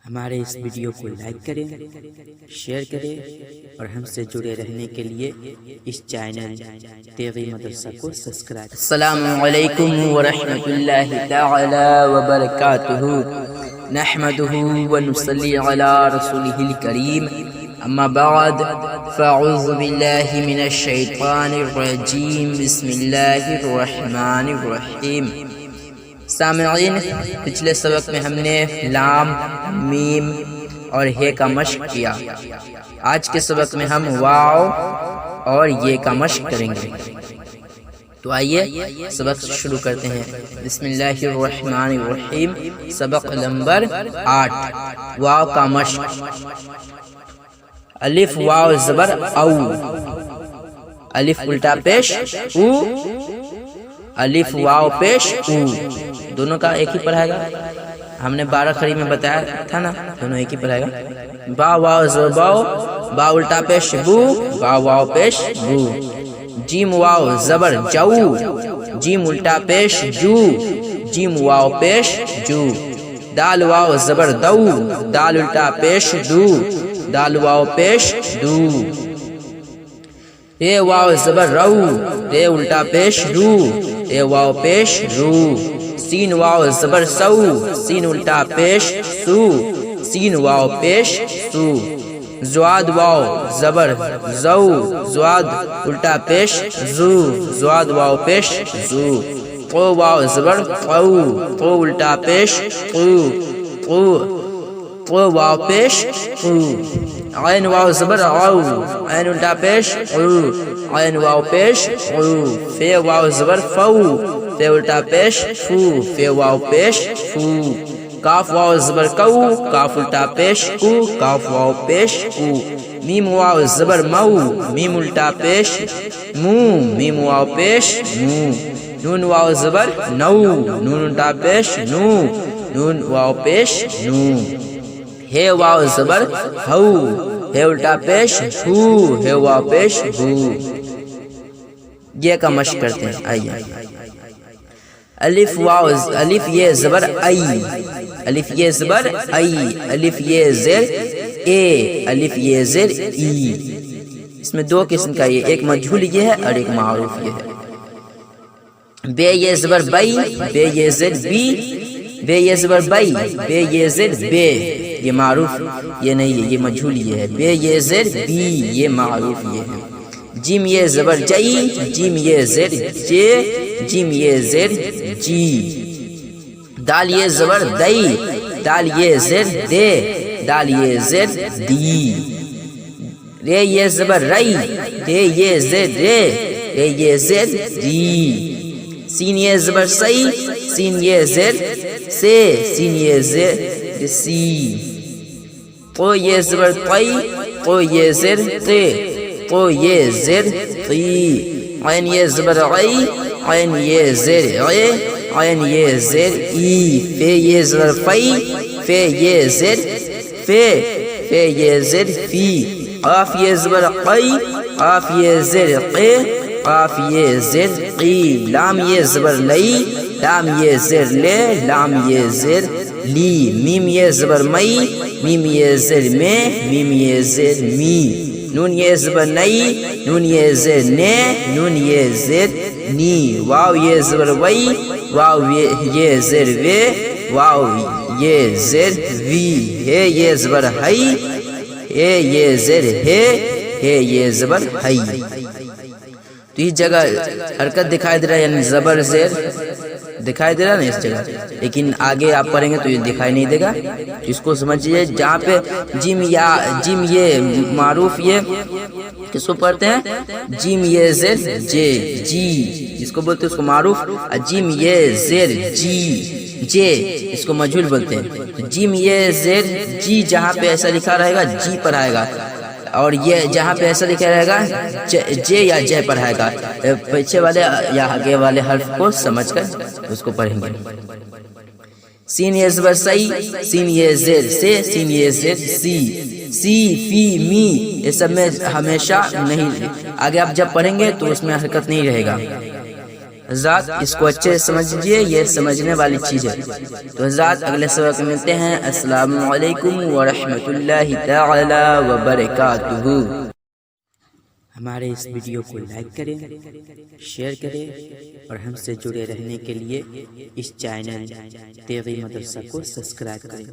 ہمارے اس ویڈیو کو لائک کریں، شیئر کریں اور ہم سے جڑے رہنے کے لیے اس چینل تیغی مدرسہ کو سبسکرائب کریں۔ السلام علیکم ورحمۃ اللہ تعالی وبرکاتہ، نحمده ونصلی علی رسوله الکریم، اما بعد فاعوذ باللہ من الشیطان الرجیم، بسم اللہ الرحمن الرحیم۔ سامعین، پچھلے سبق میں ہم نے لام، میم اور ہے کا مشق کیا۔ آج کے سبق میں ہم واو اور یہ کا مشق کریں گے۔ تو آئیے سبق شروع کرتے ہیں۔ بسم اللہ الرحمن الرحیم، سبق نمبر 8، واو کا مشق۔ الف واو زبر او، الف الٹا پیش او، الف واو پیش او، دونوں کا ایک ہی پڑھائے گا۔ ہم نے 12 کھڑی میں بتایا تھا نا، دونوں ایک ہی پڑھائے گا۔ با واو زبر باو، با الٹا پیش بو، با واو پیش بو۔ جیم واو زبر جو، جیم الٹا پیش جو، جیم واو پیش جو۔ دال واو زبر دو، دال الٹا پیش دو، دال واو پیش دو۔ رے واو زبر رو، رے الٹا پیش رو، رے واو پیش رو۔ سین واو زبر سو، سین الٹا پیش سو، سین واو پیش سو۔ زواد واو زبر زو، زواد الٹا پیش زو، زواد واو پیش زو۔ قو واو زبر قو، قو الٹا پیش قو، قو، قو واو پیش قو۔ عین واو زبر عو، عین الٹا پیش عو، عین واو پیش عو۔ فے واو زبر فو، فے الٹا پیش فو، فے واو پیش فو۔ کاف واو زبر کو، کاف الٹا پیش کو، کاف واو پیش کو۔ میم واو زبر مو، میم الٹا پیش مو، میم واو پیش مو۔ نون واو زبر نو، نون الٹا پیش نو، نون واو پیش نو۔ ہے واو زبر ہو، ہے الٹا پیش ہو، ہے واو پیش ہو۔ یہ کا مشق کرتے ہیں، آئیے۔ الف واو، الف یہ زبر ای، الف یہ زبر ای، الف یہ زیر اے، الف یہ زیر ای۔ اس میں دو قسم کا یہ، ایک مجہول یہ ہے اور ایک معروف یہ ہے۔ بے یہ زبر بئی، بے یہ زیر بی، بے یہ زبر بئی، بے یہ زیر بے، یہ معروف یہ نہیں ہے، یہ مجہول یہ ہے۔ بے یہ زیر بی، یہ معروف یہ ہے۔ جیم یہ زبر جئی، جیم یہ زیر جے، جیم یہ زیر جی۔ دال یہ زبر دئی، دال یہ زیر دے، دال یہ زیر دی۔ رے یہ زبر رئی، رے یہ زیر رے، رے یہ زیر دی۔ سین یہ زبر سی، سین یہ زیر سے، سین یہ زیر سی۔ قو یہ زبر قی، قو یہ زیر قی، قو یہ زیر قی۔ عین یہ زبر عی، عین یہ زیر عی، عین یہ زیر ای۔ فے یہ زبر فی، فے یہ زیر فے، فے یہ زیر فی۔ قاف یہ زبر قی، قاف یہ زیر قی، قاف یہ زیر قی۔ لام یہ زبر لئی، لام یہ زیر لے، لام یہ زیر لی۔ میم یہ زبر مئی، میم یہ زیر میں، میم یہ زیر می۔ نون یہ زبر نئی، نون یہ زیر نے، نون یہ زیر نی۔ واو یہ زبر وئی، واو یہ زیر وے، واو یہ زیر وی۔ ہے یہ زبر ہئی، ہے یہ زیر ہے، ہے یہ زبر ہئی۔ تو اس جگہ حرکت دکھائی دے رہا ہے، یعنی زبر زیر دکھائی دے رہا ہے نا اس جگہ، لیکن آگے آپ پڑھیں گے تو یہ دکھائی نہیں دے گا۔ اس کو سمجھیے، جہاں پہ جیم یا جیم یہ معروف یہ کس کو پڑھتے ہیں؟ جیم یہ زیر جے، جی جس کو بولتے ہیں اس کو معروف۔ جیم یہ زیر جی جے، اس کو مجہول بولتے ہیں۔ جیم یہ زیر جی جہاں پہ ایسا لکھا رہے گا جی پڑھائے گا، اور یہ جہاں پہ ایسا لکھا رہے گا جے یا جے پڑھائے گا۔ پیچھے والے یا آگے والے حرف کو سمجھ کر اس کو پڑھیں گے۔ سین یہ زبر سی، سین یہ زیر سے، سین یہ زیر سی۔ سی، فی، می، یہ سب میں ہمیشہ نہیں، آگے آپ جب پڑھیں گے تو اس میں حرکت نہیں رہے گا۔ حضرات اس کو اچھے سے سمجھیے، یہ سمجھنے والی چیز ہے۔ تو حضرات اگلے سبق میں ملتے ہیں۔ السلام علیکم ورحمۃ اللہ تعالی وبرکاتہ۔ ہمارے اس ویڈیو کو لائک کریں، شیئر کریں اور ہم سے جڑے رہنے کے لیے اس چینل تیغی مدرسہ کو سبسکرائب کریں۔